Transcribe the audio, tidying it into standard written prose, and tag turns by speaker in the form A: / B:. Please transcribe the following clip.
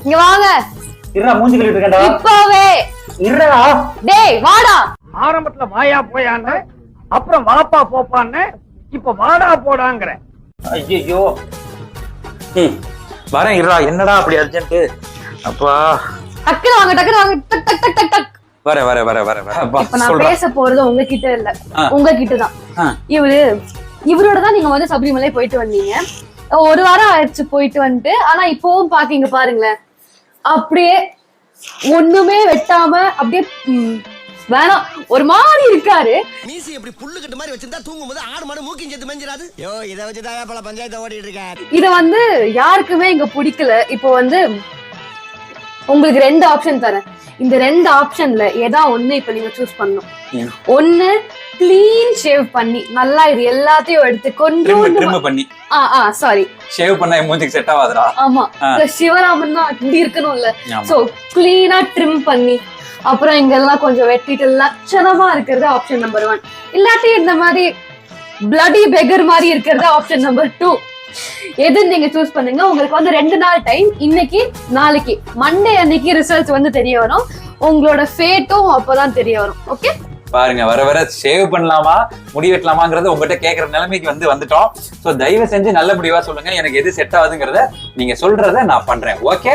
A: இங்க வாங்க.
B: இருடா மூஞ்சி கழுவிட்டு இருக்கேன்டா.
A: இப்பவே
B: இருடா.
A: டேய் வாடா.
C: ஆரம்பத்துல வாயா போயான்னு, அப்புறம் வாப்பா போப்பான்னு, இப்ப வாடா போடாங்கற.
B: ஐயோ வரேன் இருடா. என்னடா அப்படி அர்ஜென்ட்? அப்பா
A: டக்குனு வாங்க, டக்குனு வாங்க. டக் டக் டக் டக் டக்.
B: வர வர வர வர வர.
A: இப்ப நான் பேச போறது உங்ககிட்ட இல்ல, உங்ககிட்ட தான். இவரோட தான் நீங்க வந்து சபரிமலை போயிட்டு வந்தீங்க. ஒரு வாரம் ஆயிடுச்சு போயிட்டு வந்துட்டு. ஆனா இப்பவும் பாக்கீங்க பாருங்களேன், அப்படியே ஒண்ணுமே வெட்டாம அப்படியே வேணாம் ஒரு மாதிரி இருக்காரு.
D: மீசி எப்படி புல்லு கட்டு மாதிரி வச்சிருந்தா தூங்கும் போது ஆடு மாடு மூக்கின் சேர்த்து மஞ்சிராது. யோ இத வச்சு தான் பல பஞ்சாயத்து ஓடிட்டு இருக்காரு.
A: இத வந்து யாருக்குமே இங்க பிடிக்கல. இப்போ வந்து உங்களுக்கு 2 ஆப்ஷன் தரேன். இந்த 2 ஆப்ஷன்ல ஏதா ஒண்ணு இப்ப நீங்க சூஸ் பண்ணணும். ஒண்ணு கிளீன் ஷேவ் பண்ணி நல்லா இது எல்லாத்தையும் எடுத்து கொஞ்சம்
B: பண்ணி
A: சாரி
B: ஷேவ் பண்ணா மூஞ்சிக்கு செட் ஆகாதுடா.
A: ஆமா, சிவராமன் தான் இப்படி இருக்கணும்ல. சோ கிளீனா ட்ரிம் பண்ணி அப்புறம் இங்கெல்லாம் கொஞ்சம் வெட்டிட்டு லட்சணமா இருக்கிறது ஆப்ஷன் நம்பர் 1. இல்லாட்டி இந்த மாதிரி பிளடி பெகர் மாதிரி இருக்கிறது ஆப்ஷன் நம்பர் 2. எது நீங்க சூஸ் பண்ணுங்க. உங்களுக்கு வந்து 2 நாள் டைம். இன்னைக்கு நாளைக்கு மண்டே அன்னைக்கு ரிசல்ட்ஸ் வந்து தெரிய வரும். உங்களோட ஃபேட்டும் அப்பதான் தெரிய வரும். ஓகே
B: பாருங்க, வர வர ஷேவ் பண்ணலாமா முடி வெட்டலாமாங்கிறத உங்ககிட்ட கேட்கற நிலைமைக்கு வந்துட்டோம். சோ தயவு செஞ்சு நல்ல முடிவா சொல்லுங்க. எனக்கு எது செட் ஆகுதுங்கிறத நீங்க சொல்றத நான் பண்றேன். ஓகே.